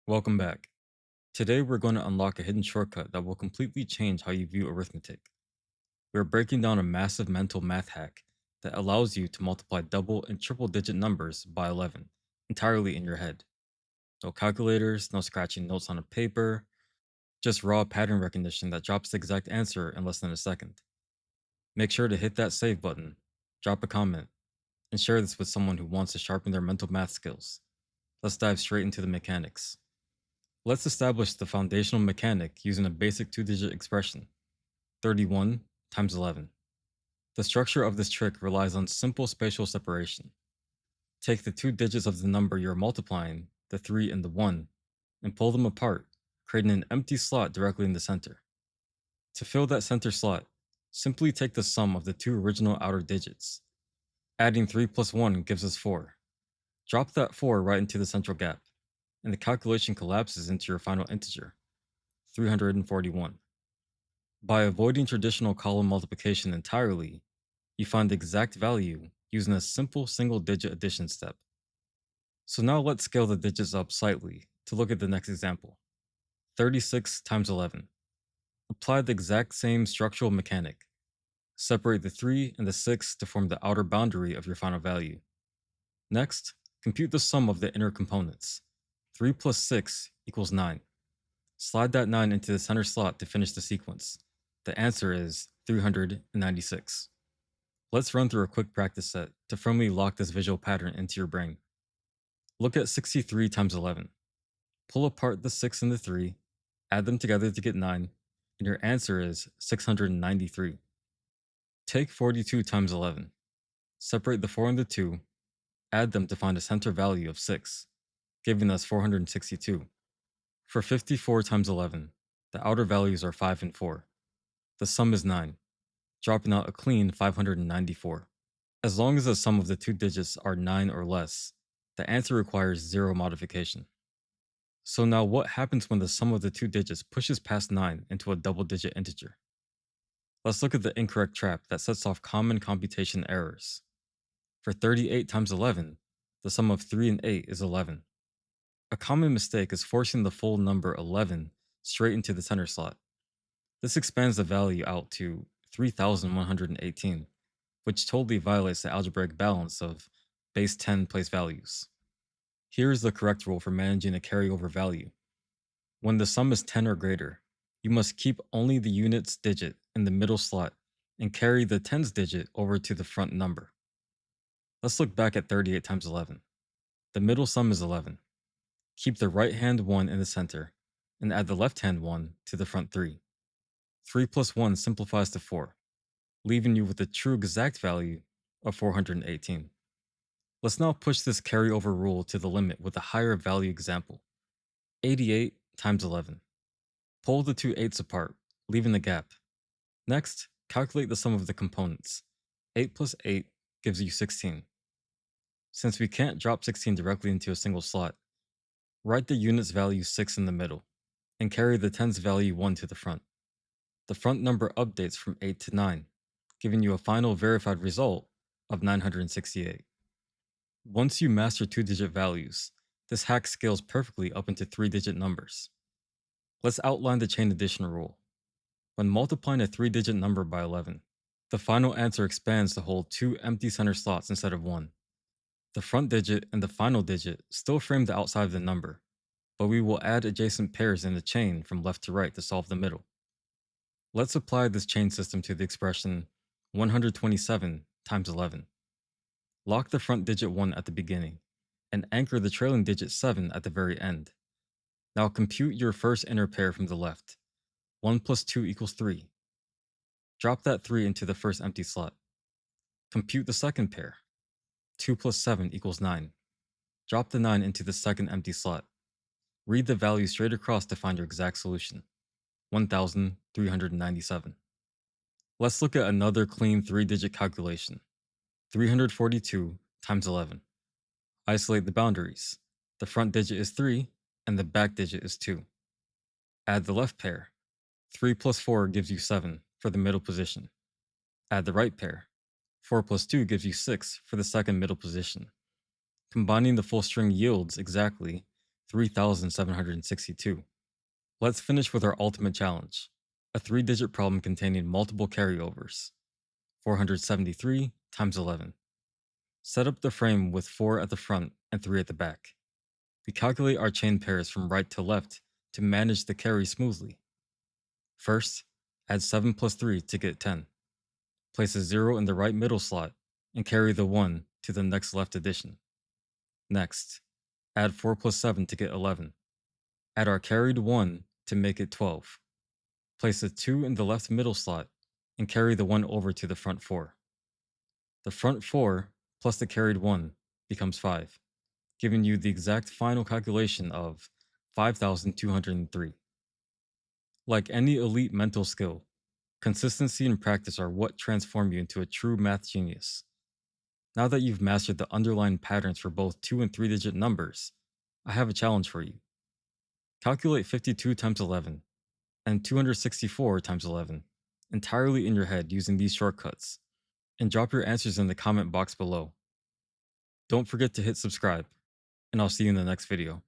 Welcome back. Today we're going to unlock a hidden shortcut that will completely change how you view arithmetic. We're breaking down a massive mental math hack that allows you to multiply double and triple digit numbers by 11 entirely in your head. No calculators, no scratching notes on a paper, just raw pattern recognition that drops the exact answer in less than a second. Make sure to hit that save button, drop a comment, and share this with someone who wants to sharpen their mental math skills. Let's dive straight into the mechanics. Let's establish the foundational mechanic using a basic two-digit expression, 31 times 11. The structure of this trick relies on simple spatial separation. Take the two digits of the number you're multiplying, the 3 and the 1, and pull them apart, creating an empty slot directly in the center. To fill that center slot, simply take the sum of the two original outer digits. Adding 3 plus 1 gives us 4. Drop that 4 right into the central gap, and the calculation collapses into your final integer, 341. By avoiding traditional column multiplication entirely, you find the exact value using a simple single digit addition step. So now let's scale the digits up slightly to look at the next example. 36 times 11. Apply the exact same structural mechanic. Separate the 3 and the 6 to form the outer boundary of your final value. Next, compute the sum of the inner components. 3 plus 6 equals 9. Slide that 9 into the center slot to finish the sequence. The answer is 396. Let's run through a quick practice set to firmly lock this visual pattern into your brain. Look at 63 times 11. Pull apart the 6 and the 3, add them together to get 9, and your answer is 693. Take 42 times 11. Separate the 4 and the 2, add them to find a center value of 6, giving us 462. For 54 times 11, the outer values are 5 and 4. The sum is 9, dropping out a clean 594. As long as the sum of the two digits are 9 or less, the answer requires zero modification. So now what happens when the sum of the two digits pushes past 9 into a double-digit integer? Let's look at the incorrect trap that sets off common computation errors. For 38 times 11, the sum of 3 and 8 is 11. A common mistake is forcing the full number 11 straight into the center slot. This expands the value out to 3,118, which totally violates the algebraic balance of base 10 place values. Here is the correct rule for managing a carryover value. When the sum is 10 or greater, you must keep only the units digit in the middle slot and carry the tens digit over to the front number. Let's look back at 38 times 11. The middle sum is 11. Keep the right hand 1 in the center and add the left hand 1 to the front 3. 3 plus 1 simplifies to 4, leaving you with the true exact value of 418. Let's now push this carryover rule to the limit with a higher value example. 88 times 11. Pull the two 8s apart, leaving the gap. Next, calculate the sum of the components. 8 plus 8 gives you 16. Since we can't drop 16 directly into a single slot, write the units value 6 in the middle, and carry the tens value 1 to the front. The front number updates from 8 to 9, giving you a final verified result of 968. Once you master two-digit values, this hack scales perfectly up into three-digit numbers. Let's outline the chain addition rule. When multiplying a three-digit number by 11, the final answer expands to hold two empty center slots instead of one. The front digit and the final digit still frame the outside of the number, but we will add adjacent pairs in the chain from left to right to solve the middle. Let's apply this chain system to the expression 127 times 11. Lock the front digit 1 at the beginning, and anchor the trailing digit 7 at the very end. Now compute your first inner pair from the left. 1 plus 2 equals 3. Drop that 3 into the first empty slot. Compute the second pair. 2 plus 7 equals 9. Drop the 9 into the second empty slot. Read the value straight across to find your exact solution, 1,397. Let's look at another clean three-digit calculation. 342 times 11. Isolate the boundaries. The front digit is 3 and the back digit is 2. Add the left pair. 3 plus 4 gives you 7 for the middle position. Add the right pair. 4 plus 2 gives you 6 for the second middle position. Combining the full string yields exactly 3,762. Let's finish with our ultimate challenge, a 3-digit problem containing multiple carryovers. 473 times 11. Set up the frame with 4 at the front and 3 at the back. We calculate our chain pairs from right to left to manage the carry smoothly. First, add 7 plus 3 to get 10. Place a 0 in the right middle slot and carry the 1 to the next left addition. Next, add 4 plus 7 to get 11. Add our carried 1 to make it 12. Place a 2 in the left middle slot and carry the 1 over to the front 4. The front 4 plus the carried 1 becomes 5, giving you the exact final calculation of 5,203. Like any elite mental skill, consistency and practice are what transform you into a true math genius. Now that you've mastered the underlying patterns for both 2 and 3-digit numbers, I have a challenge for you. Calculate 52 times 11 and 264 times 11 entirely in your head using these shortcuts, and drop your answers in the comment box below. Don't forget to hit subscribe, and I'll see you in the next video.